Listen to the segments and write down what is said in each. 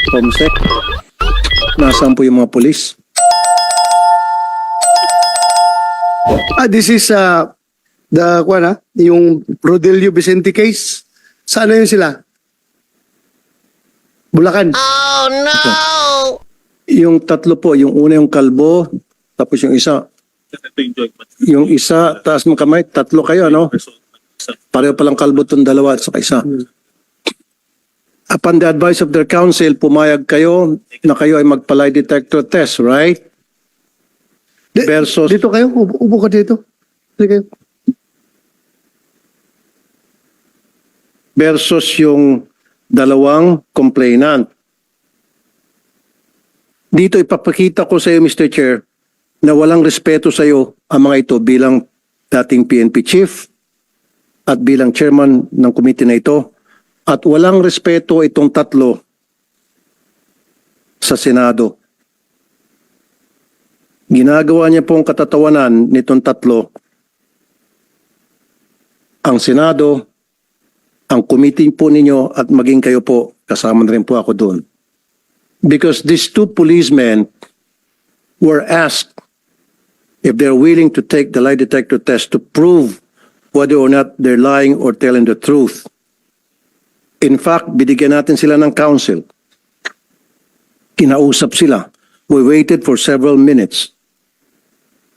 Comsec. Nasaan po yung mga polis? This is yung Rodelio Vicente case. Saan na yun sila? Bulacan. Yung tatlo po, yung una yung kalbo, tapos yung isa, taas mo kamay, tatlo kayo, no? Pareho palang kalbo itong dalawa at saka isa. Upon the advice of their counsel, pumayag kayo na kayo ay magpa-lie detector test, right? Versus, Dito kayo, upo ka dito. Dito kayo. versus yung dalawang complainant. Dito ipapakita ko sa iyo, Mr. Chair, na walang respeto sa iyo ang mga ito bilang dating PNP chief at bilang chairman ng committee na ito, at walang respeto itong tatlo sa Senado. Ginagawa niya pong katatawanan nitong tatlo ang Senado, ang committee po ninyo, at maging kayo po, kasama na rin po ako doon. Because these two policemen were asked if they're willing to take the lie detector test to prove whether or not they're lying or telling the truth. In fact, binigyan natin sila ng counsel. Kinausap sila. We waited for several minutes.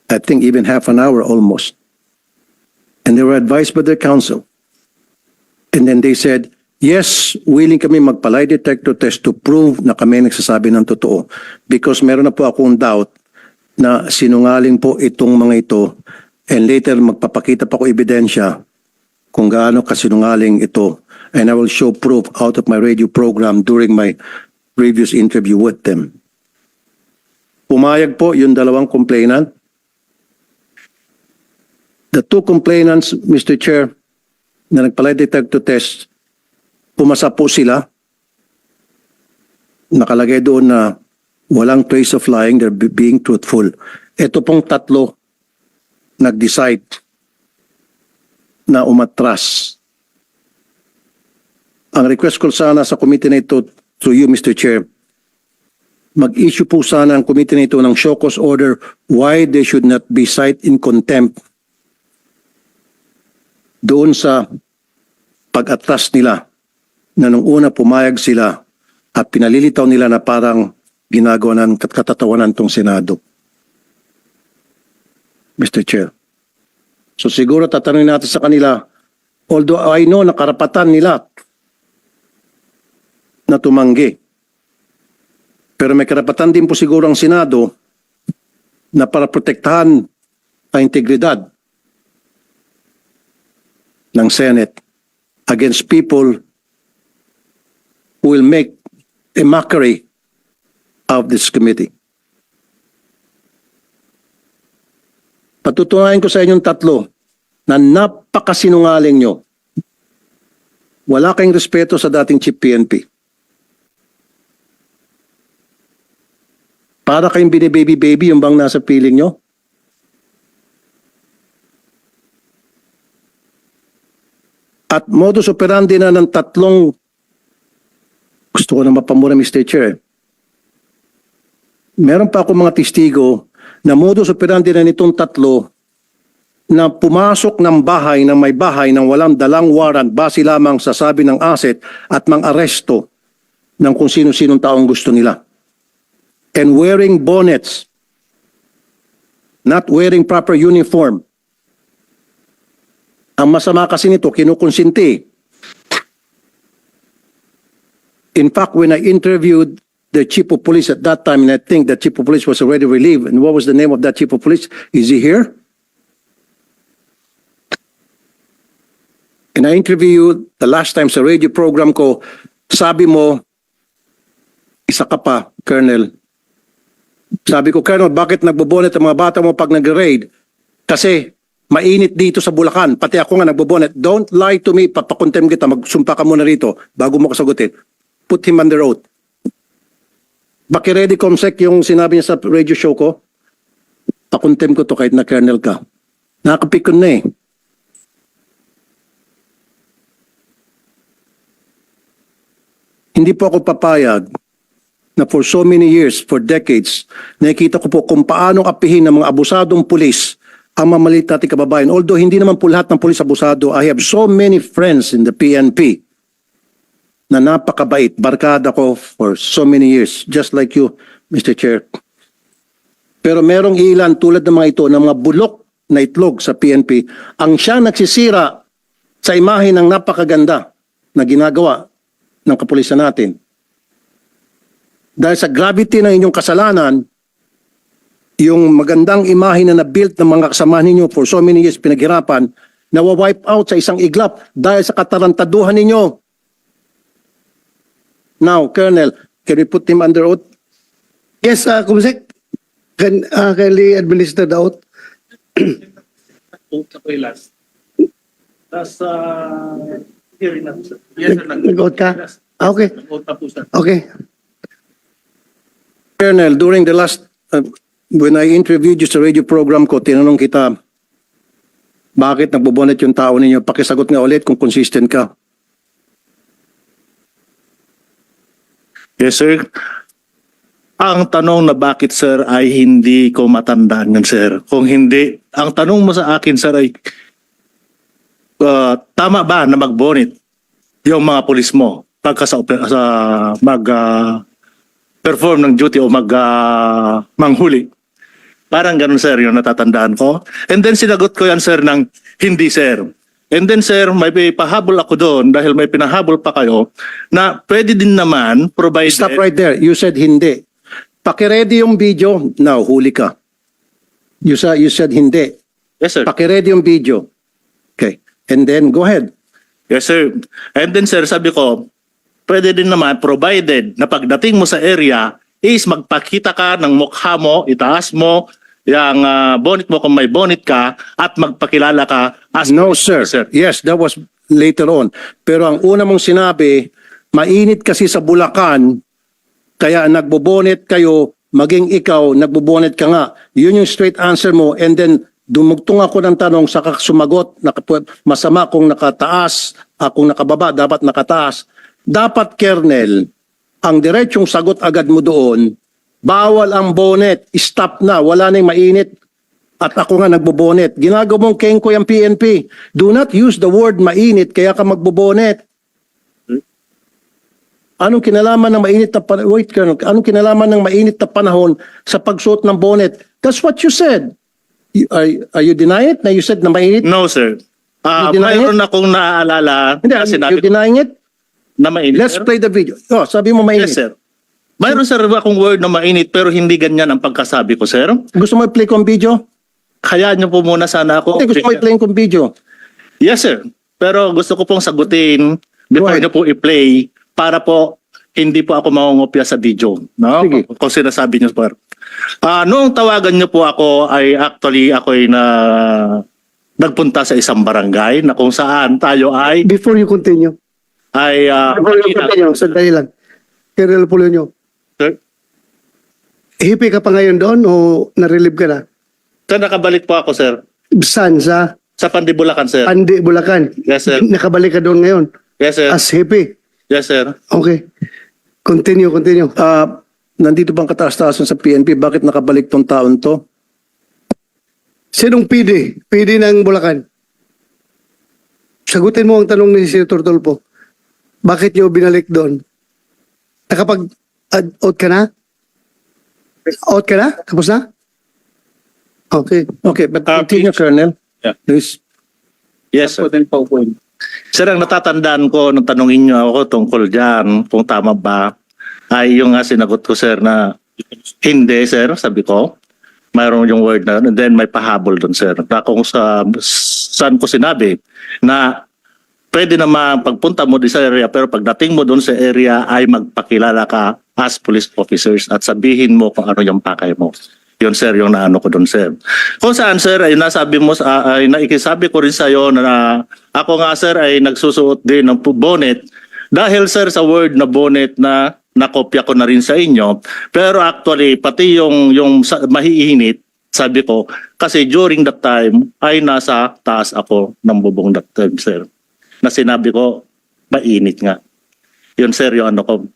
I think even half an hour almost. And they were advised by their counsel. And then they said, yes, willing kami magpa-lie detector test to prove na kami nagsasabi ng totoo. Because meron na po akong doubt na sinungaling po itong mga ito, and later magpapakita pa ko ebidensya kung gaano kasinungaling ito. And I will show proof out of my radio program during my previous interview with them. Pumayag po yung dalawang complainant. The two complainants, Mr. Chair, na nagpa-lie detector test, pumasa po sila. Nakalagay doon na walang trace of lying, they're being truthful. Ito pong tatlo nag-decide na umatras. Ang request ko sana sa committee na ito, through you, Mr. Chair, mag-issue po sana ang committee na ito ng show cause order why they should not be cited in contempt doon sa pag-atras nila na nung una pumayag sila at pinalilitaw nila na parang ginagawa ng katatawanan tong Senado. Mr. Chair. So siguro tatanungin natin sa kanila, although I know na karapatan nila na tumanggi, pero may karapatan din po siguro ang Senado na para protektahan ang integridad ng Senate against people who will make a mockery of this committee. Patutunayan ko sa inyong tatlo na napakasinungaling nyo. Wala kayong respeto sa dating Chief PNP. Para kayong binibaby-baby yung bang nasa piling nyo? At modus operandi na ng tatlong, gusto ko na mapamura, Mr. Chair. Meron pa ako mga testigo na modus operandi na nitong tatlo na pumasok ng bahay ng may bahay ng walang dalang warrant base lamang sa sabi ng asset at mang-aresto ng kung sino-sinong taong gusto nila. And wearing bonnets, not wearing proper uniform. Ang masama kasi nito, kinukonsinti. In fact, when I interviewed the chief of police at that time, and I think the chief of police was already relieved, and what was the name of that chief of police? Is he here? And I interviewed the last time sa radio program ko, sabi mo, isa ka pa, Colonel. Sabi ko, Colonel, bakit nagbobonet ang mga bata mo pag nag-raid? Kasi mainit dito sa Bulacan. Pati ako nga nagbobonet. Don't lie to me. Papakontem kita. Magsumpa ka muna rito bago mo kasagutin. Put him under oath. Baki-ready, Comsec, yung sinabi niya sa radio show ko? Pakontem ko to kahit na Colonel ka. Nakapikon na eh. Hindi po ako papayag na for so many years, for decades, nakikita ko po kung paano apihin ng mga abusadong pulis ang mamalit nating kababayan. Although hindi naman po lahat ng pulis abusado, I have so many friends in the PNP na napakabait. Barkada ko for so many years, just like you, Mr. Chair. Pero merong ilan tulad ng mga ito, ng mga bulok na itlog sa PNP, ang siya nagsisira sa imahe ng napakaganda na ginagawa ng kapulisan natin. Dahil sa gravity ng inyong kasalanan, yung magandang imahe na na-built ng mga kasamahan ninyo for so many years pinaghirapan, nawa-wipe out sa isang iglap dahil sa katarantaduhan ninyo. Now, Colonel, can we put him under oath? Yes, Kumsek, can we administer the oath? Oath ako yung last. Tapos, hearing na po, sir. Yes, sir. Nag-oath ka? Okay. Nag-oath na po, sir. Okay. Colonel, during the last, when I interviewed you sa radio program ko, tinanong kita, bakit nagbobonet yung tao ninyo? Pakisagot nga ulit kung consistent ka. Yes, sir. Ang tanong na bakit, sir, ay hindi ko matandaan yan, sir. Kung hindi, ang tanong mo sa akin, sir, ay tama ba na mag-bonnet yung mga pulis mo pagka sa perform ng duty o manghuli? Parang ganun, sir, yung natatandaan ko. And then sinagot ko yan, sir, ng hindi, sir. And then, sir, may pahabol ako doon dahil may pinahabol pa kayo na pwede din naman provided... Stop right there. You said hindi. Pakiready yung video. Now, huli ka. You said hindi. Yes, sir. Pakiready yung video. Okay. And then, go ahead. Yes, sir. And then, sir, sabi ko, pwede din naman provided na pagdating mo sa area is magpakita ka ng mukha mo, itaas mo, yung bonnet mo kung may bonnet ka at magpakilala ka as No, sir. Yes, that was later on. Pero ang una mong sinabi, mainit kasi sa Bulacan, kaya nagbobonet kayo, maging ikaw, nagbobonet ka nga. Yun yung straight answer mo. And then, dumugtong ako ng tanong, saka sumagot, masama kung nakataas, kung nakababa, dapat nakataas. Dapat, Colonel, ang diretsong sagot agad mo doon, bawal ang bonnet, stop na, wala nang mainit. At ako nga nagbobonet. Ginagawa mong kengko yung PNP. Do not use the word mainit, kaya ka magbobonet. Anong kinalaman ng mainit na panahon? Wait, Colonel. Anong kinalaman ng mainit na panahon sa pagsuot ng bonnet? That's what you said. Are you denying it? Na you said na mainit? No, sir. You deny Mayroon akong naaalala Hindi, na you sinabi denying it? na mainit. Let's sir. play the video. Oh, sabi mo mainit. Yes, sir. Mayroon, sir, akong word na mainit pero hindi ganyan ang pagkasabi ko, sir. Gusto mo i-play kong video? Kaya niyo po muna sana ako. Hindi, gusto mo i-play kong video. Yes, sir. Pero gusto ko pong sagutin before ahead. niyo po i-play para po hindi po ako mangungopya sa video. No? Sige. Kung sinasabi niyo, sir. Noong tawagan niyo po ako ay actually ako'y nagpunta sa isang barangay na kung saan tayo ay Before you continue. Before you continue, sandali lang. Colonel Polonio, Sir, hipi ka pa ngayon doon o na-relieve ka na? sir, nakabalik po ako, sir. Saan? Sa Sa Pandibulacan, sir. Pandi, Bulacan? Yes, sir. Nakabalik ka doon ngayon? Yes, sir. As hippie? Yes, sir. Okay. Continue. Nandito bang kataas-taasan sa PNP? Bakit nakabalik tong taon to? Sinong PD? PD ng Bulacan? Sagutin mo ang tanong ni Senator Tulfo. Bakit niyo binalik doon? Nakapag-out ka na? Out ka na? Tapos na? Okay. Okay, but continue, Colonel. Yeah. Please. Yes, sir. Sir, ang natatandaan ko nung tanongin niyo ako tungkol dyan, kung tama ba, ay yung sinagot ko, sir, na hindi, sir, sabi ko. Mayroon yung word na, and then may pahabol doon, sir. Na kung saan ko sinabi na pwede naman pagpunta mo sa area pero pagdating mo doon sa area ay magpakilala ka as police officers at sabihin mo kung ano yung pakay mo. Yun, sir, yung naano ko doon, sir. Kung saan, sir, ay nasabi mo, ay naikisabi ko rin sa'yo na ako nga, sir, ay nagsusuot din ng bonnet dahil, sir, sa word na bonnet na nakopya ko na rin sa inyo. Pero actually, pati yung mahiinit, sabi ko, kasi during that time ay nasa taas ako ng bubong that time, sir. Na sinabi ko, mainit nga. Yun, sir, yung ano ko.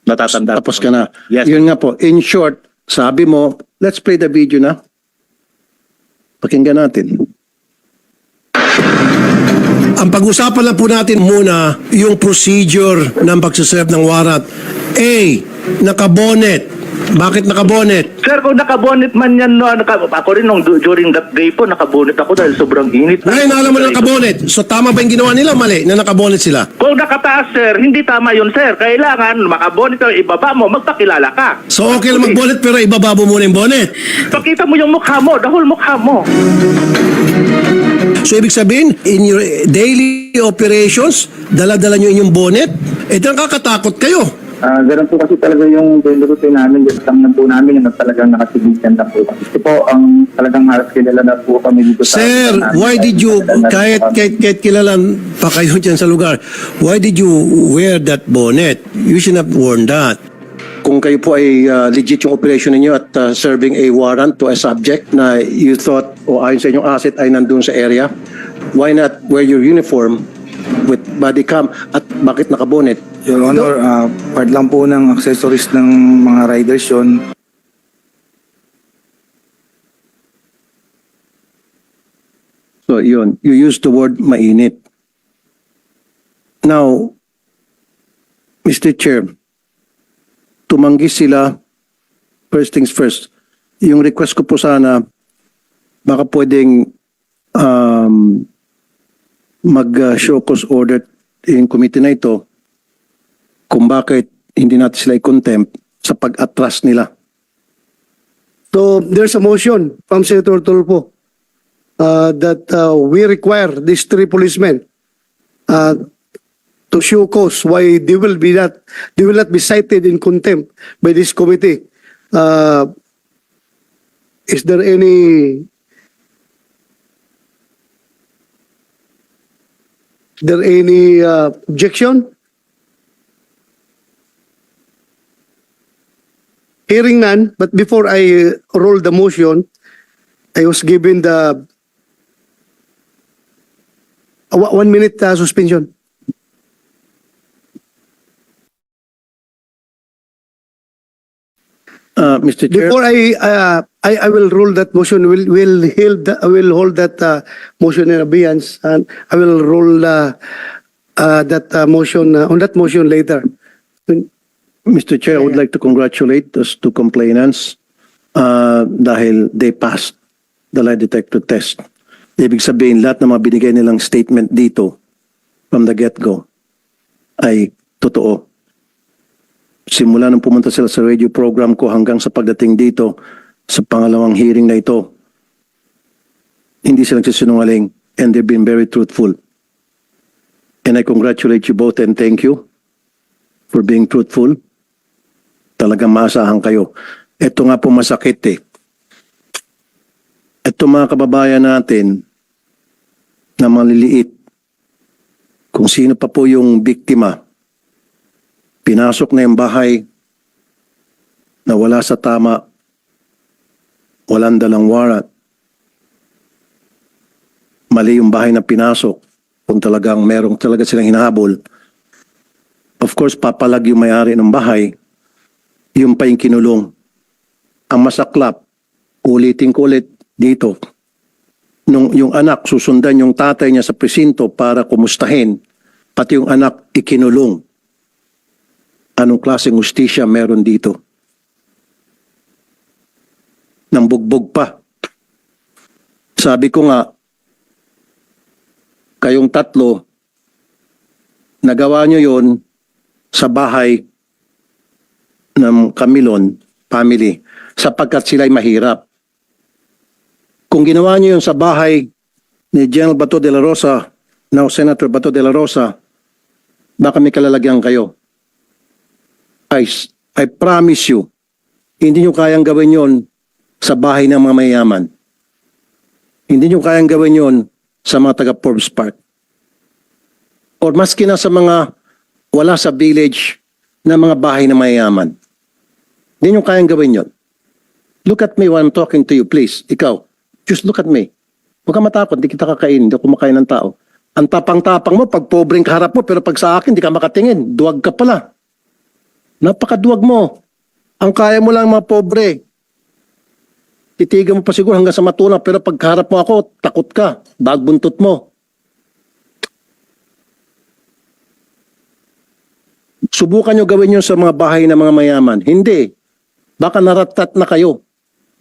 Natatandaan Tapos ko. ka na. Yes. Yun nga po. In short, sabi mo, let's play the video na. Pakinggan natin. Ang pag-usapan lang po natin muna yung procedure ng pagsaserve ng warrant. A, nakabonet. Bakit nakabonet? Sir, kung nakabonet man yan, no, ako rin during that day po, nakabonet ako dahil sobrang init. Ngayon alam mo na nakabonet. So tama ba yung ginawa nila? Mali na nakabonet sila. Kung nakataas, sir, hindi tama yun, sir. Kailangan makabonet ka, ibaba mo, magpakilala ka. So okay lang magbonet pero ibaba mo muna yung bonet. Pakita mo yung mukha mo, the whole mukha mo. So ibig sabihin, in your daily operations, dala-dala nyo inyong bonet, nakakatakot kayo. Ganun po kasi talaga yung routine namin, yung lang po namin yung talagang nakasibigan na po. Kasi po, ang talagang halos kilala na po kami dito sa... Sir, why did you, kahit kilalan pa kayo dyan sa lugar, why did you wear that bonnet? You should have worn that. Kung kayo po ay legit yung operation ninyo at serving a warrant to a subject na you thought o ayon sa inyong asset ay nandun sa area, why not wear your uniform with body cam at bakit nakabonet? Your Honor, part lang po ng accessories ng mga riders yun. So yun, you used the word mainit. Now, Mr. Chair, tumanggi sila, first things first, yung request ko po sana, baka pwedeng mag-show cause order in committee na ito kung bakit hindi natin sila i-contempt sa pag-atras nila. So there's a motion from Senator Tulfo that we require these three policemen to show cause why they will not be cited in contempt by this committee. Is there any objection? Hearing none, but before I roll the motion, I was given the 1 minute suspension. Mr. Chair, Before I will roll that motion, will hold that motion in abeyance, and I will roll that motion on that motion later. Mr. Chair, I would like to congratulate those two complainants dahil they passed the lie detector test. Ibig sabihin, lahat ng mga binigay nilang statement dito from the get-go ay totoo. Simula nung pumunta sila sa radio program ko hanggang sa pagdating dito sa pangalawang hearing na ito, hindi sila nagsisinungaling and they've been very truthful. And I congratulate you both and thank you for being truthful. Talagang maasahan kayo. Ito nga po masakit eh. Ito mga kababayan natin na maliliit, kung sino pa po yung biktima, pinasok na yung bahay na wala sa tama, walang dalang warrant. Mali yung bahay na pinasok kung talagang merong talaga silang hinahabol. Of course, papalag yung may-ari ng bahay, yung pa yung kinulong. Ang masaklap, ulitin ko ulit dito, nung yung anak susundan yung tatay niya sa presinto para kumustahin, pati yung anak ikinulong. Anong klaseng hustisya meron dito? Nang bugbog pa. Sabi ko nga, kayong tatlo, nagawa nyo yon sa bahay ng Camilon family sapagkat sila'y mahirap. Kung ginawa nyo yun sa bahay ni General Bato de la Rosa, now Senator Bato de la Rosa, baka may kalalagyan kayo. I promise you, hindi nyo kayang gawin yon sa bahay ng mga mayayaman. Hindi nyo kayang gawin yon sa mga taga Forbes Park. Or maski na sa mga wala sa village na mga bahay ng mayayaman. Hindi nyo kayang gawin yon. Look at me while I'm talking to you, please. Ikaw, just look at me. Huwag ka matakot, hindi kita kakain, hindi ako kumakain ng tao. Ang tapang-tapang mo, pag pobreng kaharap mo, pero pag sa akin, hindi ka makatingin. Duwag ka pala. Napakaduwag mo. Ang kaya mo lang mga pobre. Titigan mo pa siguro hanggang sa matulak, pero pagkaharap mo ako, takot ka. Bagbuntot mo. Subukan nyo gawin yun sa mga bahay ng mga mayaman. Hindi. Baka naratat na kayo.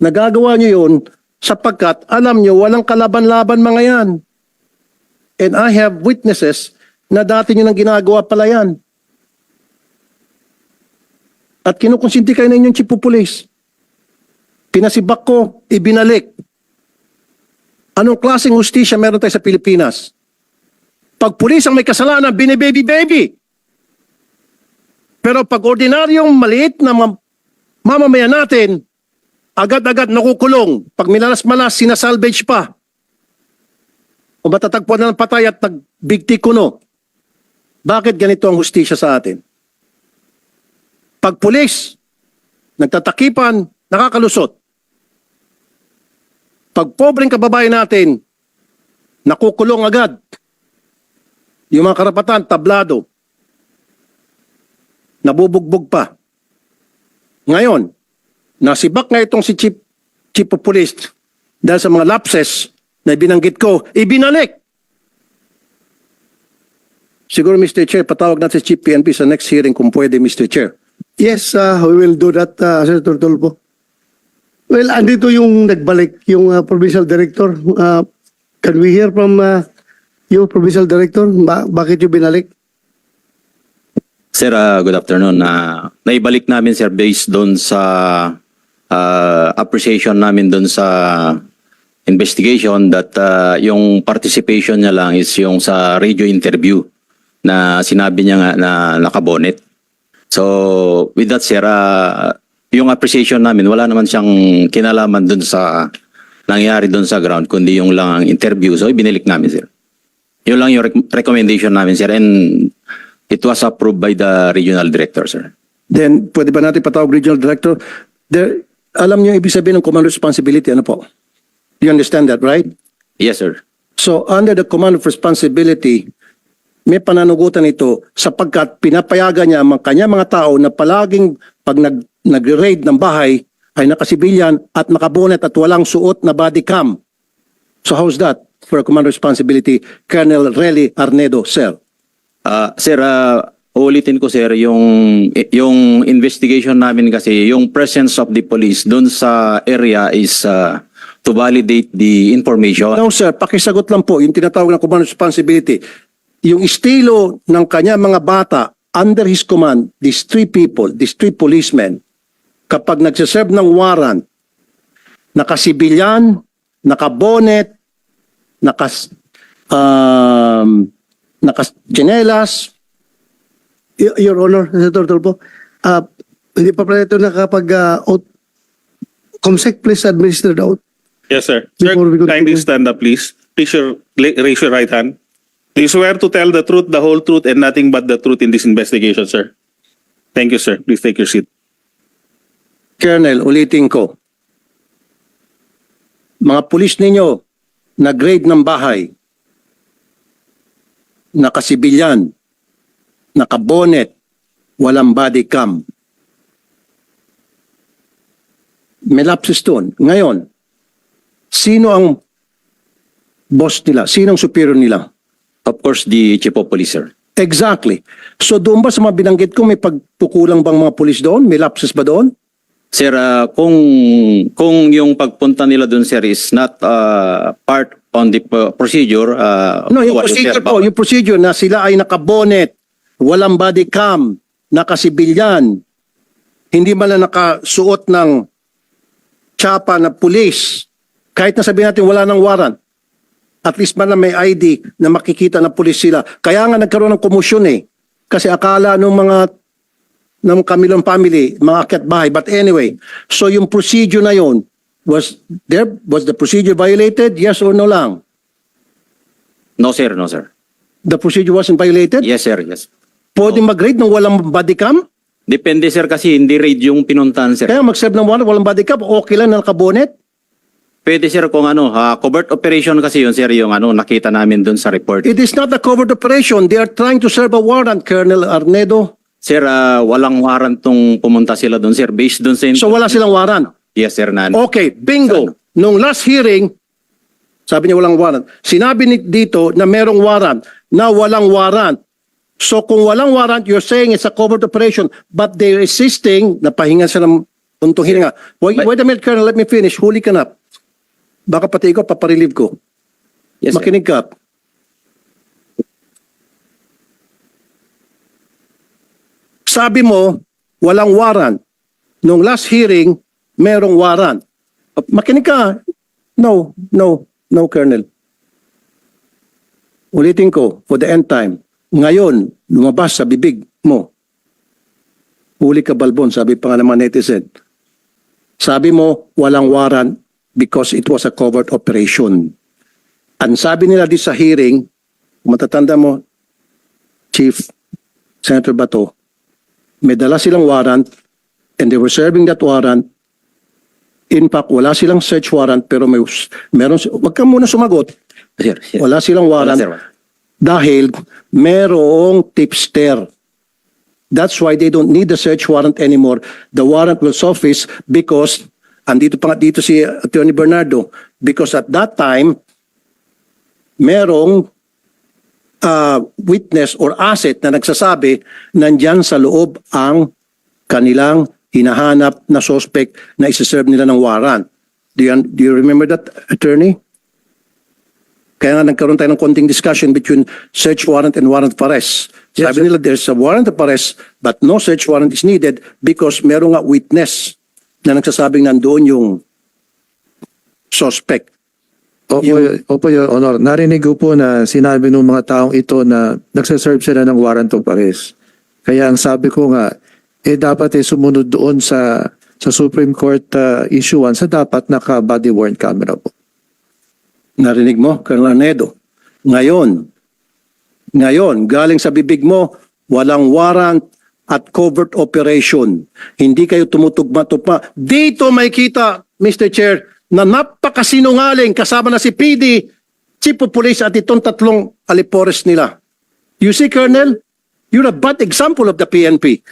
Nagagawa nyo yun sapagkat alam nyo walang kalaban-laban mga yan. And I have witnesses na dati nyo nang ginagawa pala yan. At kinukonsinti kayo na inyong chief of police. Pinasibak ko, ibinalik. Anong klaseng hustisya meron tayo sa Pilipinas? Pag pulis ang may kasalanan, binibaby-baby. Pero pag ordinaryong maliit na mamamayan natin, agad-agad nakukulong. Pag minalas-malas, sinasalvage pa. O matatagpuan na ng patay at nagbigti kuno. Bakit ganito ang hustisya sa atin? Pag pulis, nagtatakipan, nakakalusot. Pag pobreng kababayan natin, nakukulong agad. Yung mga karapatan, tablado. Nabubugbog pa. Ngayon, nasibak nga itong si Chief of Police dahil sa mga lapses na binanggit ko, ibinalik. Siguro, Mr. Chair, patawag natin si Chief PNP sa next hearing kung pwede, Mr. Chair. Yes, we will do that, Senator Tulfo. Well, andito yung nagbalik, yung provincial director. Can we hear from you, provincial director? Bakit yung binalik? Sir, good afternoon. Naibalik namin, sir, based doon sa appreciation namin doon sa investigation that yung participation niya lang is yung sa radio interview na sinabi niya nga na nakabonet. So, with that, sir, yung appreciation namin, wala naman siyang kinalaman doon sa nangyari doon sa ground, kundi yung lang ang interview. So, ibinalik namin, sir. Yun lang yung recommendation namin, sir. And it was approved by the regional director, sir. Then, pwede ba natin patawag regional director? Alam niyo ibig sabihin ng command responsibility, ano po? You understand that, right? Yes, sir. So, under the command of responsibility, may pananugutan ito sapagkat pinapayagan niya ang kanya mga tao na palaging pag nag-raid ng bahay ay nakasibilyan at nakabonet at walang suot na body cam. So, how's that for a command responsibility? Colonel Relly Arnedo, sir. Sir, uulitin ko, sir, yung investigation namin kasi, yung presence of the police doon sa area is to validate the information. No, sir. Pakisagot lang po yung tinatawag na command responsibility. Yung estilo ng kanya mga bata under his command, these three people, these three policemen, kapag nagsiserve ng warrant, nakasibilyan, nakabonet, nakachinelas. Your Honor, Senator Tulfo, hindi pa pala ito nakapag-oath. Comsec, please administer the oath. Yes, sir. Sir, Before we continue. kindly stand up, please. Please raise your right hand. Do you swear to tell the truth, the whole truth, and nothing but the truth in this investigation, sir? Thank you, sir. Please take your seat. Colonel, ulitin ko. Mga pulis ninyo, nag-raid ng bahay, nakasibilyan, nakabonet, walang body cam. May lapses doon. Ngayon, sino ang boss nila? Sino ang superior nila? Of course, the chief of police, sir. Exactly. So doon ba sa mga binanggit ko, may pagpukulang bang mga pulis doon? May lapses ba doon? Sir, kung yung pagpunta nila doon, sir, is not part on the procedure. No, yung wala, procedure sir, po, yung procedure na sila ay nakabonet, walang body cam, nakasibilyan, hindi man lang nakasuot ng tsapa na pulis, kahit na sabihin natin wala ng warrant, at least man lang may ID na makikita na pulis sila. Kaya nga nagkaroon ng komosyon eh. Kasi akala ng Camilon family, mga akyat bahay. But anyway, so yung procedure na yon, was the procedure violated? Yes or no lang? No, sir. No, sir. The procedure wasn't violated? Yes, sir. Yes. Pwede mag-raid ng walang body cam? Depende, sir, kasi hindi raid yung pinuntahan, sir. Kaya mag-serve ng warrant, walang body cam, okay lang na nakabonet? Pwede, sir, kung covert operation kasi yun, sir, yung nakita namin doon sa report. It is not a covert operation. They are trying to serve a warrant, Colonel Arnedo. Sir, walang warrant tong pumunta sila doon, sir. Based doon sa... So wala silang warrant. Yes, sir. Okay, bingo. Nung last hearing, sabi niya walang warrant. Sinabi dito na merong warrant, na walang warrant. So kung walang warrant, you're saying it's a covert operation, but they're insisting na pahinga sila ng puntong hiringa. Wait a minute, Colonel, let me finish. Huli ka na. Baka pati ikaw, paparelieve ko. Yes, sir. Makinig ka. Sabi mo, walang warrant. Nung last hearing, merong warrant. Makinig ka. No, Colonel. Ulitin ko, for the end time. Ngayon, lumabas sa bibig mo. Huli ka, Balbon, sabi pa nga naman netizen. Sabi mo, walang warrant because it was a covert operation. Ang sabi nila di sa hearing, matatanda mo, Chief Senator Bato, may dala silang warrant and they were serving that warrant. In fact, wala silang search warrant pero meron, wag ka muna sumagot. Sir, sir. Wala silang warrant Wala, sir. dahil merong tipster. That's why they don't need the search warrant anymore. The warrant will suffice because, andito pa nga dito si Attorney Bernardo, because at that time, merong witness or asset na nagsasabi nandyan sa loob ang kanilang hinahanap na suspect na isa-serve nila ng warrant. Do you remember that, Attorney? Kaya nga nagkaroon tayo ng konting discussion between search warrant and warrant of arrest. Sabi nila there's a warrant of arrest but no search warrant is needed because merong nga witness na nagsasabing nandoon yung suspect. Opo, Your Honor. Narinig ko po na sinabi ng mga taong ito na nagsaserve sila ng warrant of arrest. Kaya ang sabi ko nga, dapat sumunod doon sa Supreme Court issuance sa dapat naka-body worn camera po. Narinig mo, Colonel Arnedo. Ngayon, galing sa bibig mo, walang warrant at covert operation. Hindi kayo tumutugma-tugma. Dito may kita, Mr. Chair, na napakasinungaling kasama na si PD, Chief of Police at itong tatlong alipores nila. You see, Colonel, you're a bad example of the PNP.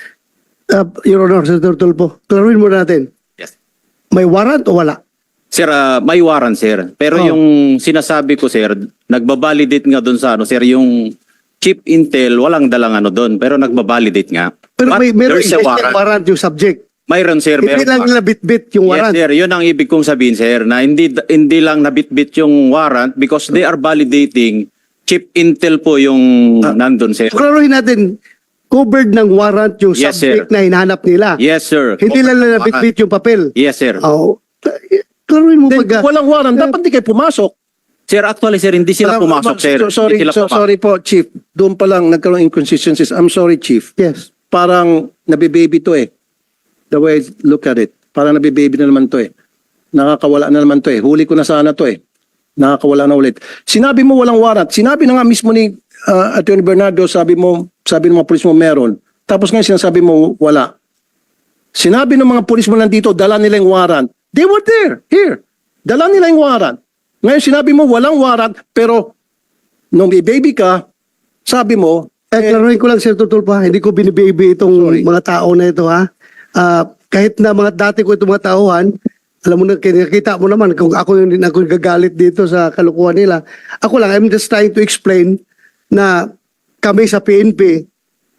Your Honor, Senator Tulfo, klaruin mo natin. Yes. May warrant o wala? Sir, may warrant, sir. Pero yung sinasabi ko, sir, nagbabalidate nga doon sa sir, yung chip intel, walang dalang doon, pero nagbabalidate nga. Pero But meron there's a warrant yung subject. Mayroon, sir. Hindi lang nila bit-bit yung warrant. Yes, sir. Yun ang ibig kong sabihin, sir, na hindi lang nabit-bit yung warrant because they are validating chip intel po yung nandun, sir. Klaruhin natin, covered ng warrant yung Yes, subject sir. na hinahanap nila. Yes, sir. Hindi lang nila bit-bit yung papel. Yes, sir. Oh, klaruhin mo Then, pag... walang warrant, dapat di kayo pumasok. Sir, actually, sir, hindi sila pumasok, sir. Sorry, Hindi sila pumasok. sorry po, Chief. Doon pa lang nagkaroon inconsistencies. I'm sorry, Chief. Yes. Parang nabibaby to eh. The way I look at it. Parang nabibaby na naman to eh. Nakakawala na naman to eh. Huli ko na sana to eh. Nakakawala na ulit. Sinabi mo walang warrant. Sinabi na nga mismo ni Attorney Bernardo, sabi ng mga pulis mo meron. Tapos ngayon sinasabi mo wala. Sinabi ng mga pulis mo nandito, dala nila yung warrant. They were there, here. Dala nila yung warrant. Ngayon sinabi mo walang warrant, pero nung baby ka, sabi mo, Klaruhin ko lang, Sir Tulfo, hindi ko binibaby itong mga tao na ito, ha? Kahit na mga dati ko itong mga tauhan, alam mo na, nakita mo naman kung ako yung gagalit dito sa kalukuhan nila. Ako lang, I'm just trying to explain na kami sa PNP,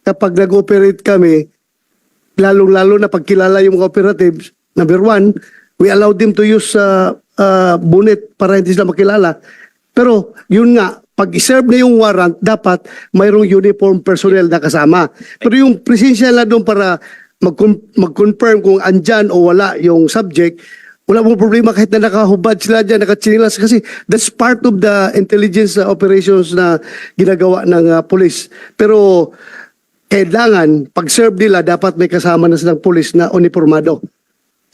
kapag nag-operate kami, lalong-lalo na pagkilala yung mga operatives, number one, we allow them to use bonnet para hindi sila makilala. Pero yun nga, pag i-serve na yung warrant, dapat mayroong uniform personnel na kasama. Pero yung presensya lang doon para mag-confirm kung andyan o wala yung subject, wala mong problema kahit na nakahubad sila dyan, nakatsinilas, kasi that's part of the intelligence operations na ginagawa ng police. Pero kailangan, pag-serve nila, dapat may kasama na silang police na uniformado.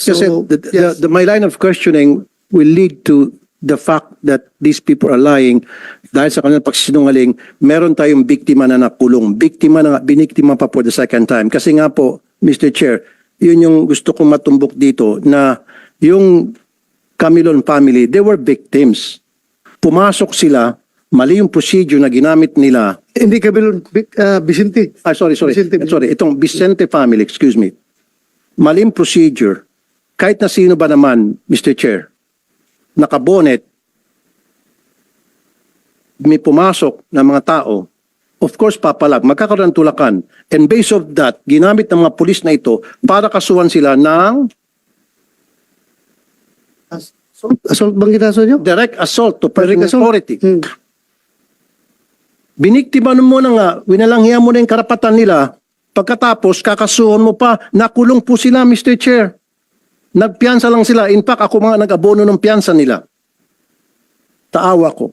kasi yes. my line of questioning will lead to the fact that these people are lying dahil sa kanilang pagsinungaling, meron tayong biktima na nakulong. Biktima na biniktima pa for the second time. Kasi nga po, Mr. Chair, yun yung gusto kong matumbok dito na yung Camilon family, they were victims. Pumasok sila mali yung procedure na ginamit nila. Hindi Vicente. Sorry. Vicente. Sorry, itong Vicente family, excuse me. Mali yung procedure. Kahit na sino ba naman, Mr. Chair, nakabonet, may pumasok na mga tao, of course, papalag, magkakaroon ng tulakan. And based of that, ginamit ng mga pulis na ito para kasuhan sila ng Assault bang kinaso nyo? direct assault to Direct personal assault? authority. Hmm. Biniktima mo na nga, winalanghiya mo na yung karapatan nila, pagkatapos kakasuhan mo pa, nakulong po sila, Mr. Chair. Nagpiyansa lang sila. In fact, ako mga nag-abono ng piyansa nila. Taawa ko.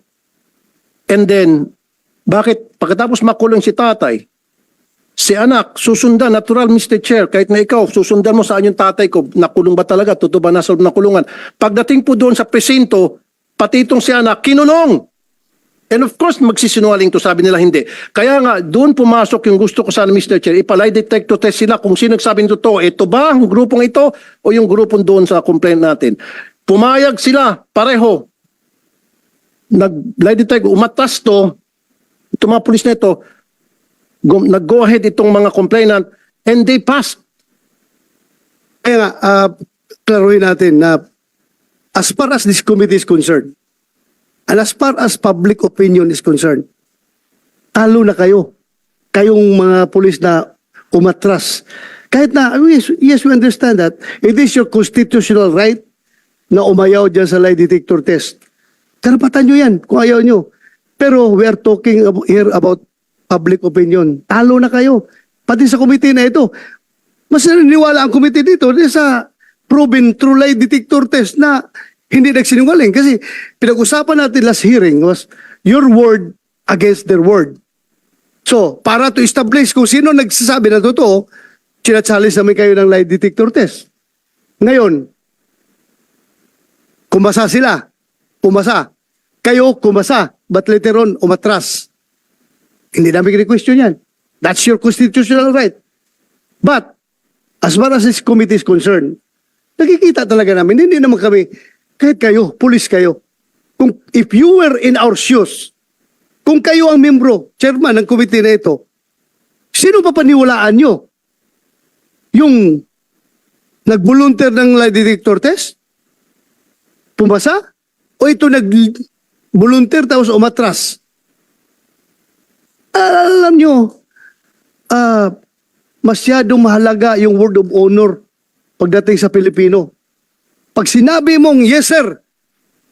And then, bakit pagkatapos makulong si tatay, si anak, susundan, natural Mr. Chair, kahit na ikaw, susundan mo saan yung tatay ko, nakulong ba talaga, totoo ba nasa loob ng kulungan. Pagdating po doon sa presinto, pati itong si anak, kinulong. And of course, magsisinungaling to, sabi nila hindi. Kaya nga, doon pumasok yung gusto ko sana, Mr. Chair, ipalay detector test sila kung sino nagsabi ng totoo. Ito ba ang grupong ito o yung grupong doon sa complaint natin? Pumayag sila, pareho. Nag-lie detector, umatas to, itong mga pulis na ito, nag-go ahead itong mga complainant, and they passed. Kaya nga, klaruhin natin na as far as this committee is concerned, and as far as public opinion is concerned, talo na kayo. Kayong mga pulis na umatras. Kahit na, yes, we understand that. It is your constitutional right na umayaw dyan sa lie detector test. Karapatan nyo yan kung ayaw nyo. Pero we are talking here about public opinion. Talo na kayo. Pati sa committee na ito. Mas naniniwala ang committee dito sa proven true lie detector test na hindi nagsinungaling. Kasi pinag-usapan natin last hearing was your word against their word. So, para to establish kung sino nagsasabi na totoo, sinachallenge namin kayo ng lie detector test. Ngayon, kumasa sila. Pumasa. Kayo, kumasa. But later on, umatras. Hindi namin kini-question yan. That's your constitutional right. But, as far as this committee is concerned, nakikita talaga namin, hindi naman kami, kahit kayo, pulis kayo, kung if you were in our shoes, kung kayo ang membro, chairman ng committee na ito, sino pa paniwalaan nyo? Yung nag-volunteer ng lie detector test? Pumasa? O ito nag-volunteer tapos umatras? Alam nyo, masyadong mahalaga yung word of honor pagdating sa Pilipino. Pag sinabi mong, yes sir,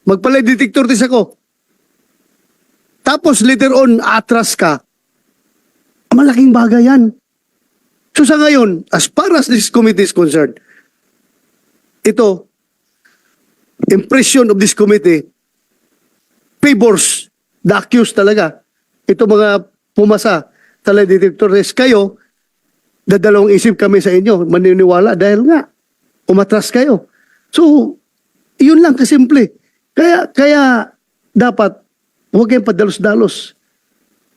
magpalay detector test ako, tapos later on, atras ka, malaking bagay yan. So sa ngayon, as far as this committee is concerned, ito, impression of this committee favors the accused talaga. Ito mga pumasa sa lie detector test. Kayo, dadalawang isip kami sa inyo, maniniwala dahil nga, umatras kayo. So, yun lang kasimple. Kaya dapat, huwag kayong padalos-dalos.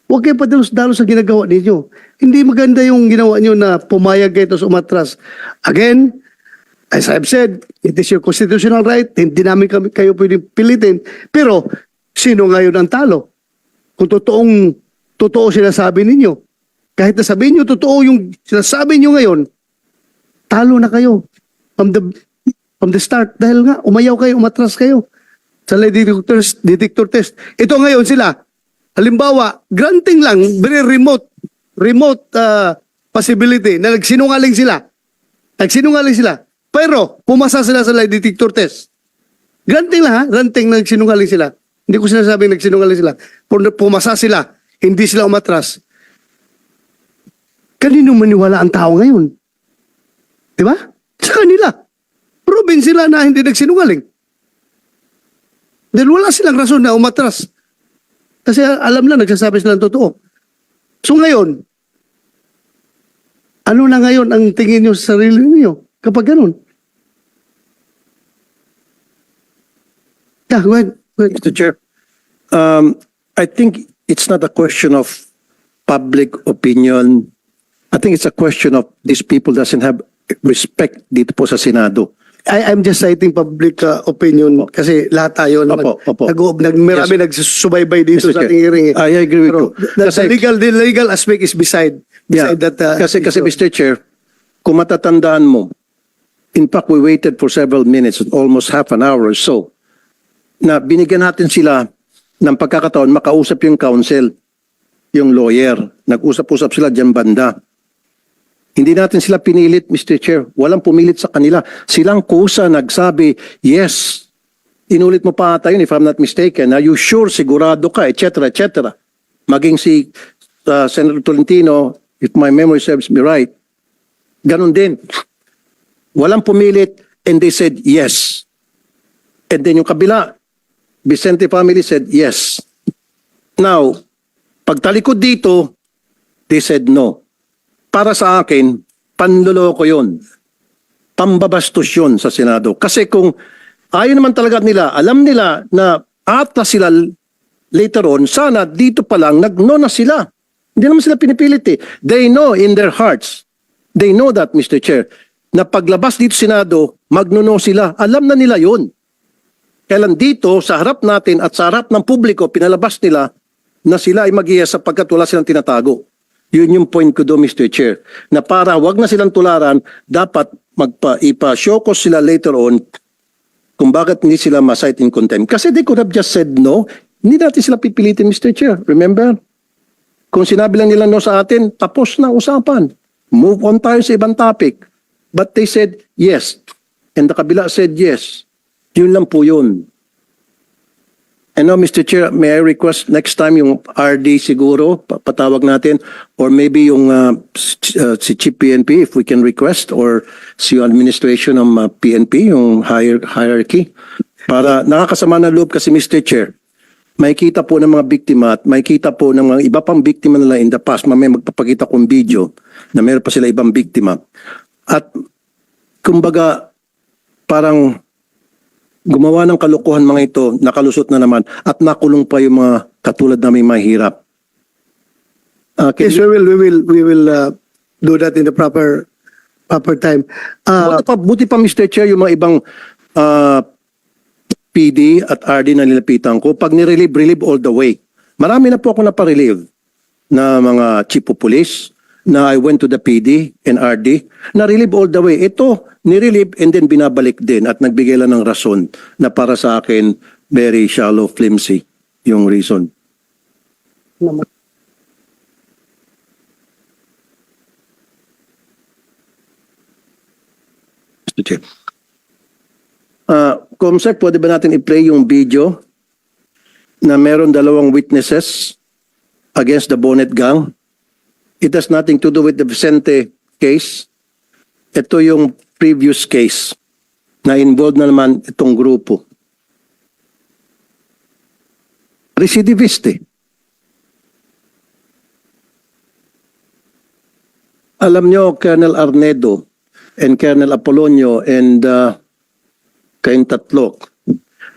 Huwag kayong padalos-dalos sa ginagawa ninyo. Hindi maganda yung ginawa nyo na pumayag kayo tapos umatras. Again, as I've said, it is your constitutional right. Hindi namin kayo pwedeng pilitin. Pero, sino ngayon ang talo? Kung totoo sinasabi ninyo. Kahit na sabihin nyo, totoo yung sinasabi nyo ngayon, talo na kayo. From the start. Dahil nga, umayaw kayo, umatras kayo. Sa lie detector test. Ito ngayon sila. Halimbawa, granting lang, very remote possibility na nagsinungaling sila. Pero, pumasa sila sa lie detector test. Granting lang ha, granting na nagsinungaling sila. Hindi ko sinasabing nagsinungaling sila. Pumasa sila, hindi sila umatras. Kanino maniwala ang tao ngayon? Diba? Sa kanila. Proven sila na hindi nagsinungaling. Dahil wala silang rason na umatras. Kasi alam na, nagsasabi sila ng totoo. So ngayon, ano na ngayon ang tingin nyo sa sarili niyo kapag ganun? Yeah, go ahead. Mr. Chair, I think it's not a question of public opinion. I think it's a question of these people doesn't have respect dito po sa Senado. I'm just citing public opinion kasi lahat tayo naman. Opo. Marami nagsusubaybay dito Mr. sa Chair, ating hearing. I agree with Pero you. the legal aspect is beside Yeah, that. kasi issue. Mr. Chair, kung matatandaan mo, in fact, we waited for several minutes, almost half an hour or so, na binigyan natin sila ng pagkakataon makausap yung counsel, yung lawyer. Nag-usap-usap sila dyan banda. Hindi natin sila pinilit, Mr. Chair. Walang pumilit sa kanila. Silang kusa nagsabi, yes, inulit mo pa ata yun if I'm not mistaken. Are you sure, sigurado ka, etc., etc. Maging si Senator Tolentino, if my memory serves me right, ganun din. Walang pumilit and they said yes. And then yung kabila, Vicente family said yes. Now, pagtalikod dito, they said no. Para sa akin, panloloko yun. Pambabastos yun sa Senado. Kasi kung ayaw naman talaga nila, alam nila na atlas sila later on, sana dito pa lang, nag-no na sila. Hindi naman sila pinipilit eh. They know in their hearts, they know that, Mr. Chair, na paglabas dito Senado, magno-no sila. Alam na nila yun. Kailan dito, sa harap natin at sa harap ng publiko, pinalabas nila na sila ay mag-iya sapagkat wala silang tinatago. Yun yung point ko doon, Mr. Chair. Na para wag na silang tularan, dapat ipa-show ko sila later on kung bakit hindi sila ma-cite in contempt. Kasi they could have just said no. Hindi natin sila pipilitin, Mr. Chair. Remember? Kung sinabi lang nila no sa atin, tapos na usapan. Move on tayo sa ibang topic. But they said yes. And the kabila said yes. Yun lang po yun. And now, Mr. Chair, may I request next time yung RD siguro, patawag natin, or maybe yung si Chief PNP, if we can request, or si yung administration ng PNP, yung hierarchy, para nakakasama na loob kasi, Mr. Chair, may kita po ng mga biktima at may kita po ng mga iba pang biktima nila in the past, mamaya magpapakita kong video na meron pa sila ibang biktima. At kumbaga, parang gumawa ng kalokohan mga ito, nakalusot na naman, at nakulong pa yung mga katulad na may mahirap. Yes, we will do that in the proper time. Buti pa, Mr. Chair, yung mga ibang PD at RD na nilapitan ko, pag nirelieve all the way. Marami na po ako naparelieve na mga chief of police, na I went to the PD and RD, na-relieve all the way. Ito, nirelieve and then binabalik din at nagbigay lang ng rason na para sa akin, very shallow, flimsy yung reason. Comsec, pwede ba natin i-play yung video na meron dalawang witnesses against the Bonnet Gang? It has nothing to do with the Vicente case. Ito yung previous case na involved na naman itong grupo. Recidivist eh. Alam nyo, Colonel Arnedo and Colonel Apolonio and kayong tatlo,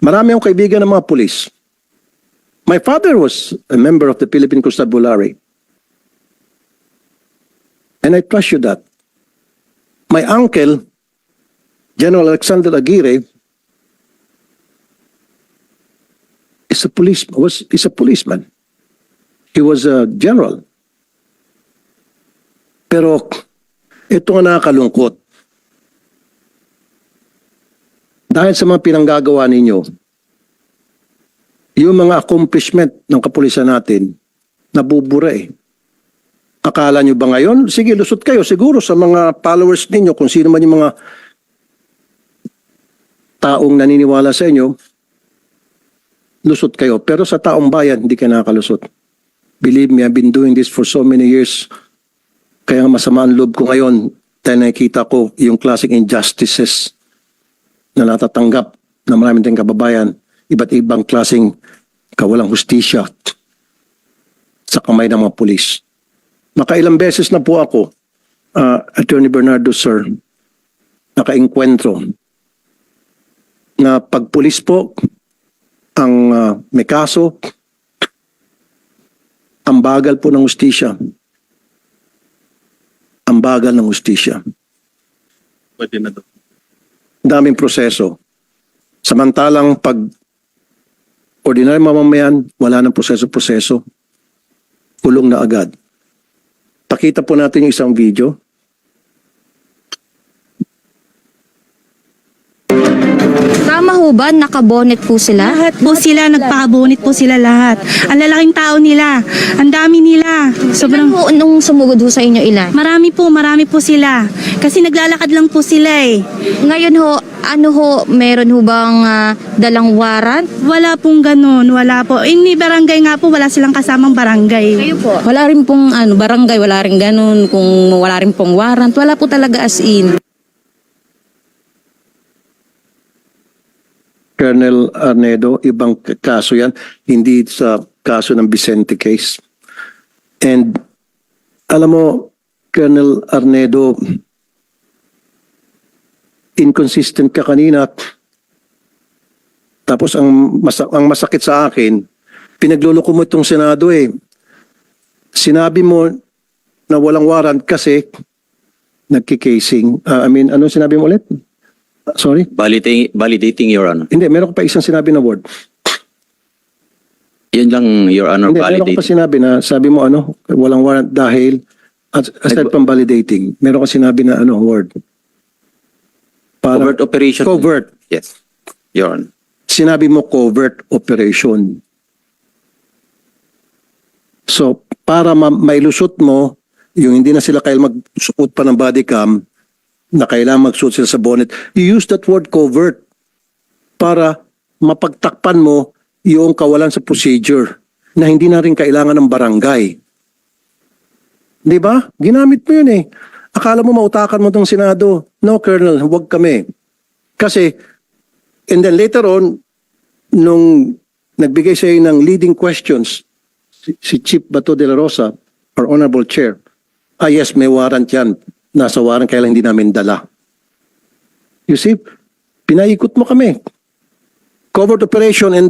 marami akong kaibigan ng mga pulis. My father was a member of the Philippine Constabulary. And I trust you that. My uncle, General Alexander Aguirre, is a policeman. He was a general. Pero ito nga nakakalungkot. Dahil sa mga pinanggagawa ninyo, yung mga accomplishment ng kapulisan natin, nabubura eh. Akala nyo ba ngayon? Sige, lusot kayo. Siguro sa mga followers ninyo, kung sino man yung mga taong naniniwala sa inyo, lusot kayo. Pero sa taong bayan, hindi kayo nakakalusot. Believe me, I've been doing this for so many years. Kaya masama ang loob ko ngayon dahil nakikita ko yung classic injustices na natatanggap na maraming tayong kababayan, iba't ibang klaseng kawalang hustisya sa kamay ng mga pulis. Makailang beses na po ako, Attorney Bernardo, sir, naka-enkwentro na pag pulis po ang may kaso, ang bagal po ng hustisya. Ang bagal ng hustisya. Pwede na doon. daming proseso. Samantalang pag ordinary mamamayan, wala ng proseso-proseso. Kulong na agad. Pakita po natin yung isang video. Tama ho ba? Nakabonet po sila? Lahat po sila, nagpakabunit po sila lahat. Ang lalaking tao nila, ang dami nila. Sobrang ho, nung sumugod ho sa inyo ilan? Marami po sila. Kasi naglalakad lang po sila eh. Ngayon ho, ano ho, meron ho bang dalang warrant? Wala pong ganun, wala po. Ini barangay nga po, wala silang kasamang barangay. Kayo po? Wala rin pong barangay, wala rin ganun. Kung wala rin pong warrant, wala po talaga as in. Colonel Arnedo, ibang kaso yan, hindi sa kaso ng Vicente case. And alam mo, Colonel Arnedo, inconsistent ka kanina. Tapos ang masakit sa akin, pinagluloko mo itong Senado eh. Sinabi mo na walang warrant kasi nagkikasing. Ano sinabi mo ulit? Sorry? Validating, Your Honor. Hindi, meron ko pa isang sinabi na word. Yun lang, Your Honor, Hindi, meron ko validating. pa sinabi na, sabi mo walang warrant dahil, aside from validating, meron ko sinabi na word. Para, Covert operation. Covert. Yes, Your Honor. Sinabi mo covert operation. So, para mailusot mo, yung hindi na sila kailangan magsuot pa ng body cam, na kailangan magsuot sila sa bonnet, you use that word covert para mapagtakpan mo yung kawalan sa procedure na hindi na rin kailangan ng barangay. Di ba? Ginamit mo yun eh. Akala mo mautakan mo tong Senado. No, Colonel, huwag kami. Kasi, and then later on, nung nagbigay sa ng leading questions, si Chief Bato de la Rosa, our Honorable Chair, yes, may warrant yan. Nasa warrant kaya lang hindi namin dala. You see, pinaikot mo kami. Covert operation and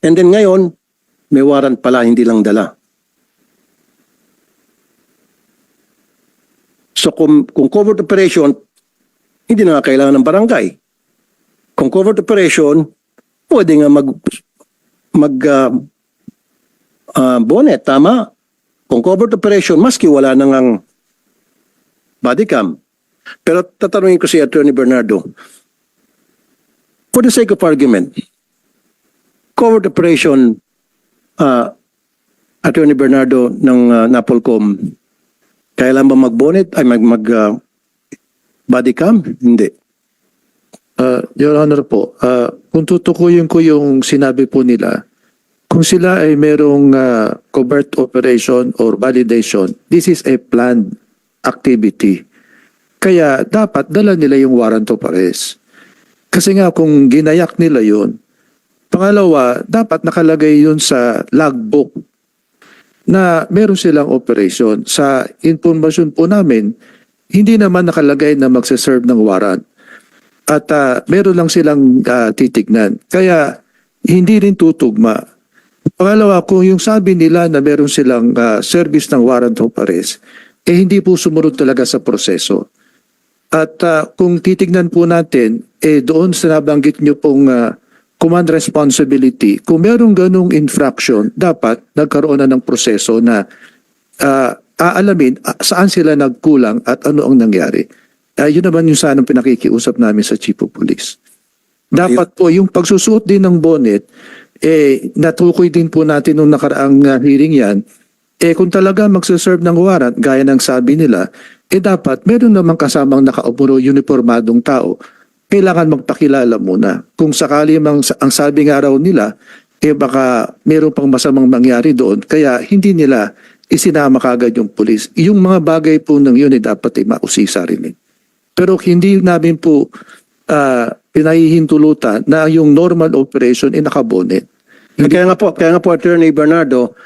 then ngayon, may warrant pala, hindi lang dala. So kung covert operation, hindi na nga kailangan ng barangay. Kung covert operation, pwede nga bonnet, tama? Kung covert operation, maski wala nang body cam. Pero tatanungin ko si Attorney Bernardo, for the sake of argument, covert operation, Attorney Bernardo ng Napolcom, kailan ba mag-bonnet, body cam? Hindi. Your Honor po, kung tutukuyin ko yung sinabi po nila, kung sila ay merong covert operation or validation, this is a planned activity. Kaya dapat dala nila yung warrant of arrest. Kasi nga kung ginayak nila yun, pangalawa, dapat nakalagay yun sa logbook na meron silang operation. Sa informasyon po namin, hindi naman nakalagay na magsaserve ng warrant. At meron lang silang titignan. Kaya hindi rin tutugma. Pangalawa, kung yung sabi nila na meron silang service ng warrant of arrest, hindi po sumunod talaga sa proseso. At kung titignan po natin, doon sa nabanggit nyo pong command responsibility, kung merong ganong infraction, dapat nagkaroon na ng proseso na aalamin saan sila nagkulang at ano ang nangyari. Yun naman yung sanang pinakikiusap namin sa Chief of Police. Dapat po yung pagsusuot din ng bonnet, natukoy din po natin nung nakaraang hearing yan, kung talaga magsaserve ng warrant, gaya ng sabi nila, dapat meron namang kasamang nakaupo uniformadong tao, kailangan magpakilala muna. Kung sakali ang sabi nga raw nila, baka meron pang masamang mangyari doon, kaya hindi nila isinama kagad yung pulis. Yung mga bagay po ng yun dapat mausisa rin. Pero hindi namin po pinahihintulutan na yung normal operation nakabonet. Kaya nga po Attorney Bernardo,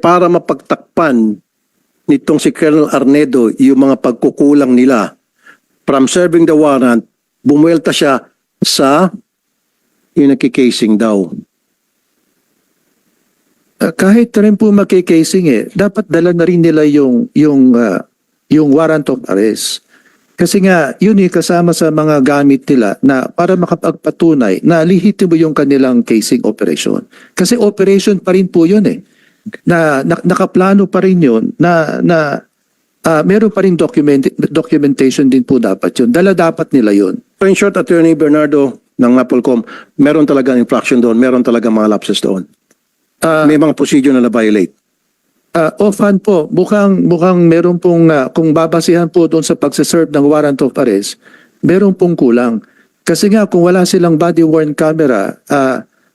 para mapagtakpan nitong si Colonel Arnedo yung mga pagkukulang nila from serving the warrant, bumuelta siya sa yung nakikasing daw. Kahit rin po makikasing dapat dala na rin nila yung warrant of arrest. Kasi nga, yun kasama sa mga gamit nila na para makapagpatunay na lihitimo yung kanilang casing operation. Kasi operation pa rin po yun eh. Nakaplano pa rin yun meron pa rin documentation din po dapat yun. Dapat nila yun. So in short, Attorney Bernardo ng Mapolcom, meron talagang infraction doon, meron talagang mga lapses doon. May mga procedure na na-violate. Offhand po, mukhang meron pong, kung babasihan po doon sa pagsaserve ng warrant of arrest, meron pong kulang. Kasi nga, kung wala silang body-worn camera,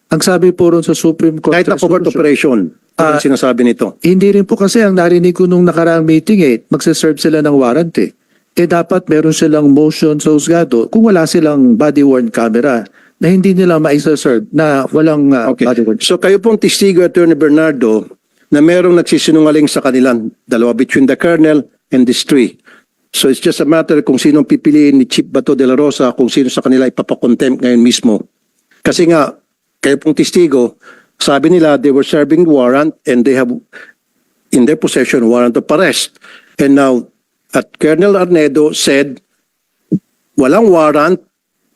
ang sabi po ron sa Supreme Court Kahit na covert resolution, operation, ano sinasabi nito? hindi rin po kasi ang narinig ko nung nakaraang meeting magsaserve sila ng warrant dapat meron silang motion sa husgado kung wala silang body-worn camera na hindi nila maisaserve na walang body-worn. So kayo pong testigo, Attorney Bernardo, na merong nagsisinungaling sa kanilang dalawa between the colonel and these three. So it's just a matter kung sinong pipiliin ni Chief Bato de la Rosa, kung sino sa kanila ipapakontempt ngayon mismo. Kasi nga, kayo pong testigo, sabi nila they were serving warrant and they have in their possession warrant of arrest. And now, Colonel Arnedo said, walang warrant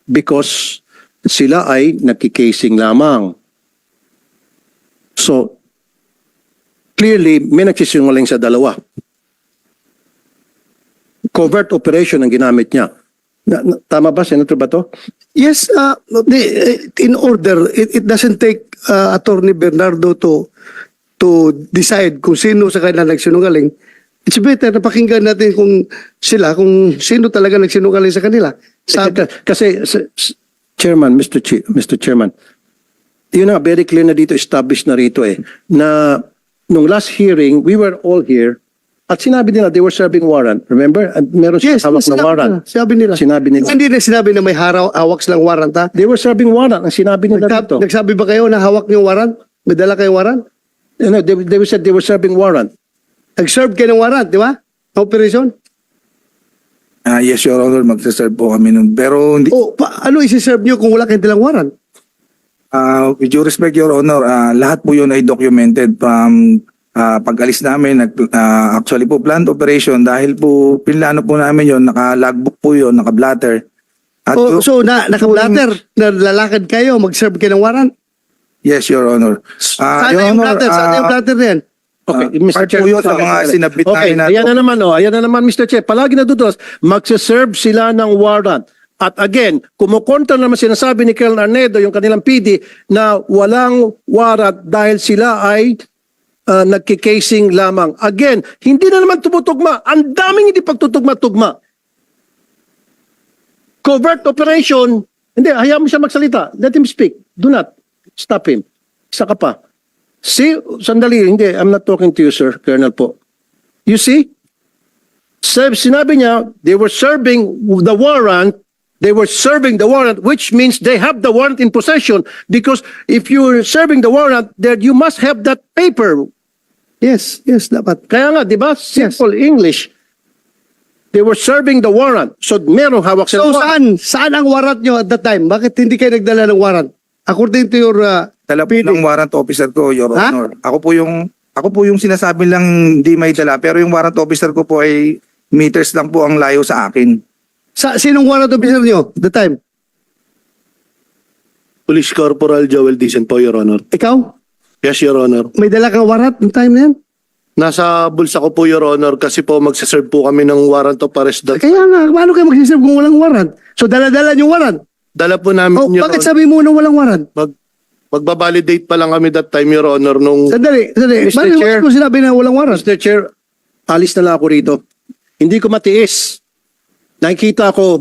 because sila ay nagkikasing lamang. So, clearly, may nagsisinungaling sa dalawa. Covert operation ang ginamit niya. Tama ba, Senator Bato? Yes, in order, it doesn't take Attorney Bernardo to decide kung sino sa kanila nagsinungaling. It's better na pakinggan natin kung sino talaga nagsinungaling sa kanila. Kasi, Chairman, Mr. Chairman, yun na, very clear na dito, established na rito na nung last hearing, we were all here, at sinabi nila, they were serving warrant. Remember? At meron Yes, hawak na warrant. Sinabi nila. Sinabi nila. Hindi na sinabi na may hawak silang warrant, ha? They were serving warrant. Ang sinabi nila dito. Nagsabi ba kayo na hawak niyo warrant? May dala kayong warrant? You know, they said they were serving warrant. Nag-serve kayo ng warrant, di ba? Operation? Yes, Your Honor, magsaserve po kami nun. Pero hindi, Ano isi-serve niyo kung wala kayong dalang warrant? with due respect, Your Honor, lahat po yun ay documented from pag-alis namin. Actually po, planned operation dahil po pinlano po namin yun, naka-logbook po yun, naka-blatter. At So, naka-blatter, na lalakad kayo, mag-serve kayo ng warrant? Yes, Your Honor. Saan Your yung Honor, blatter? Saan yung blatter na yan? Okay, part po yun sa mga sinabit Okay, namin na ayan na naman, Mr. Chair. Palagi natutulas, magsaserve sila ng warrant. At again, kumukontra naman sinasabi ni Colonel Arnedo, yung kanilang PD, na walang warrant dahil sila ay nagkikasing lamang. Again, hindi na naman tumutugma. Ang daming hindi pagtutugma-tugma. Covert operation, hindi, hayaan mo siya magsalita. Let him speak. Do not stop him. Isa ka pa. See, sandali, hindi, I'm not talking to you, sir, Colonel po. You see? Sinabi niya, they were serving the warrant, which means they have the warrant in possession, because if you're serving the warrant, then you must have that paper. Yes, dapat. Kaya nga, di ba? Simple English. They were serving the warrant. So, merong hawak So, sila. saan ang warrant nyo at that time? Bakit hindi kayo nagdala ng warrant? According to your dala po PD. ng warrant officer ko, Your Ha? Honor. Ako po yung sinasabi lang hindi may dala, pero yung warrant officer ko po ay meters lang po ang layo sa akin. Sinong warrant officer nyo at the time? Police Corporal Joel Dicen po, Your Honor. Ikaw? Yes, Your Honor. May dala kang warrant ng time na yan? Nasa bulsa ko po, Your Honor, kasi po magsaserve po kami ng warrant of arrest. Kaya nga, paano kayo magsiserve kung walang warrant? So, dala-dala yung warrant. Dala po namin, Your Bakit Honor. sabi mo na walang warrant? Magbabalidate pa lang kami that time, Your Honor, nung... Sandali. Mr. Bakit Chair. mo sinabi na walang warrant? Mr. Chair, alis na lang ako rito. Hindi ko matiis. Nakikita ko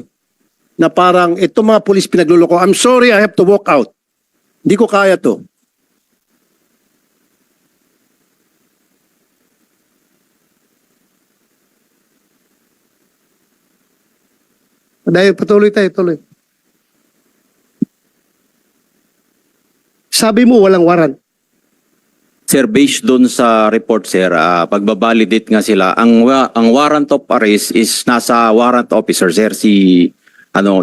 na parang itong mga pulis pinagluloko. I'm sorry, I have to walk out. Hindi ko kaya to. Dahil patuloy tayo, tuloy. Sabi mo walang warrant. Sir, based doon sa report, sir, pagbabalidate nga sila, ang warrant of arrest is nasa warrant officer, sir,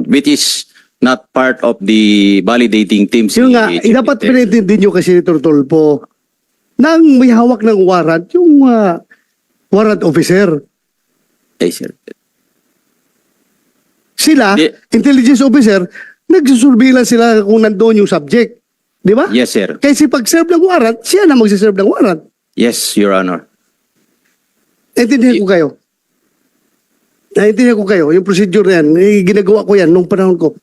which is not part of the validating team. Yung nga, dapat pinintindi nyo kasi ni Tortolpo nang may hawak ng warrant, yung warrant officer. Okay, sir. Sila, Di- intelligence officer, nagsusurveillance sila kung nandoon yung subject. Di ba? Yes, sir. Kasi pag-serve ng warrant, siya na magsiserve ng warrant. Yes, Your Honor. Naintindihan ko kayo. Naintindihan ko kayo. Yung procedure na yan, ginagawa ko yan nung panahon ko.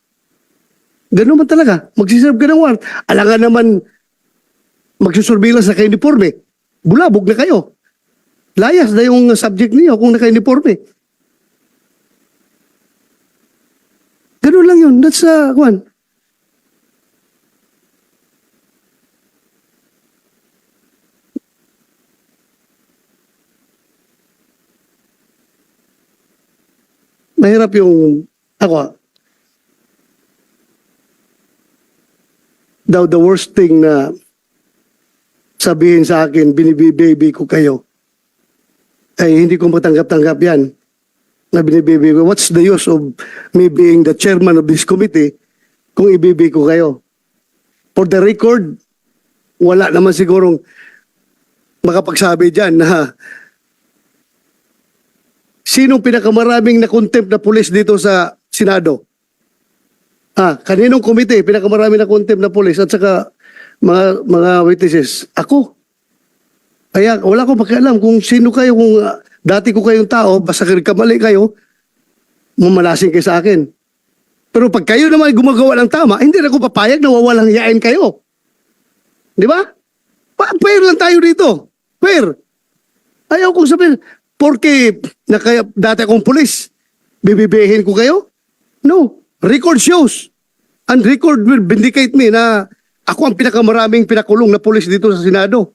Ganun man talaga. Magsiserve ka ng warrant. Alangan naman magsusurveillance na ka-uniforme. Bulabog na kayo. Layas na yung subject niyo kung naka-uniforme. Ganun lang yun. That's one. Mahirap yung ako. Daw the worst thing na sabihin sa akin, binibibaby ko kayo. Ay hindi ko matanggap-tanggap yan. Na binibaby ko. What's the use of me being the chairman of this committee kung ibibi ko kayo? For the record, wala naman sigurong makapagsabi dyan na sinong pinakamaraming na-contempt na pulis dito sa Senado? Kaninong komite pinakamaraming na-contempt na pulis at saka mga witnesses? Ako. Kaya wala akong pakialam kung sino kayo, kung dati ko kayong tao, basta kamali kayo, mamalasing kayo sa akin. Pero pag kayo naman gumagawa ng tama, hindi na ako papayag na wawalang hiyain kayo. Di ba? Fair lang tayo dito. Fair. Ayaw kong sabihin, porque dati akong pulis, bibibihin ko kayo? No. Record shows. And record will vindicate me na ako ang pinakamaraming pinakulong na pulis dito sa Senado.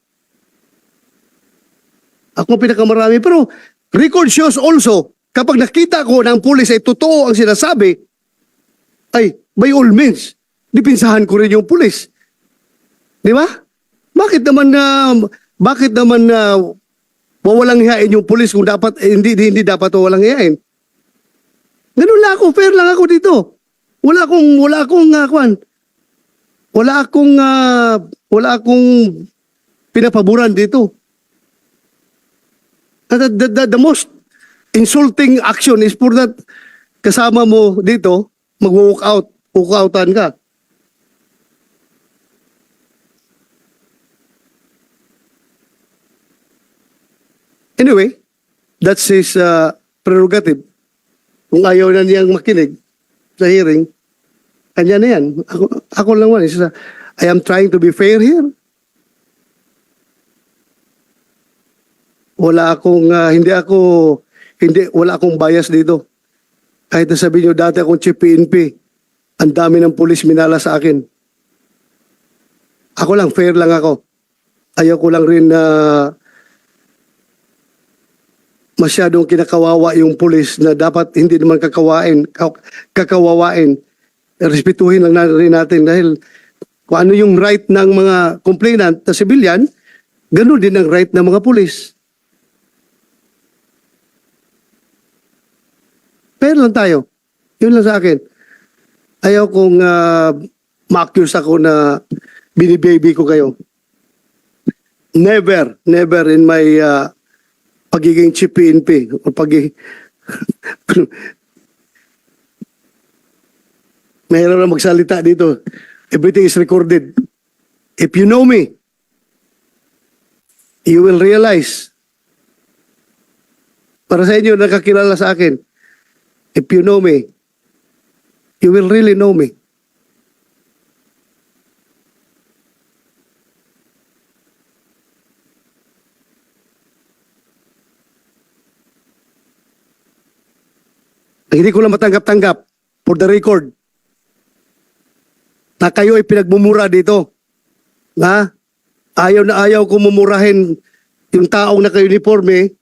Ako ang pinakamarami. Pero record shows also, kapag nakita ko na ang pulis ay totoo ang sinasabi, ay, by all means, dipinsahan ko rin yung pulis. Di ba? Bakit naman wawalang hiyain yung pulis kung dapat hindi dapat walang hiyain? Ganun lang ako, fair lang ako dito. Wala akong pinapaboran dito. The most insulting action is for that kasama mo dito, mag-walk outan ka. Anyway, that's his prerogative. Kung ayaw na niyang makinig sa hearing, kanya na yan. Ako lang man. I am trying to be fair here. Wala akong bias dito. Kahit na sabihin nyo, dati akong chief PNP, ang dami ng pulis minala sa akin. Ako lang, fair lang ako. Ayaw ko lang rin na masyadong kinakawawa yung pulis na dapat hindi naman kakawawain. Respetuhin lang rin natin dahil kung ano yung right ng mga complainant na civilian, ganun din ang right ng mga pulis. Pero lang tayo. Yun lang sa akin. Ayaw kong ma-accuse ako na binibaby ko kayo. Never in my pagiging chief PNP o mahirap na magsalita dito. Everything is recorded. If you know me, you will realize, para sa inyo nakakilala sa akin, if you know me, you will really know me. Hindi ko lang matanggap-tanggap for the record na kayo ay pinagmumura dito. Ayaw na ayaw ko mumurahin yung taong naka-uniforme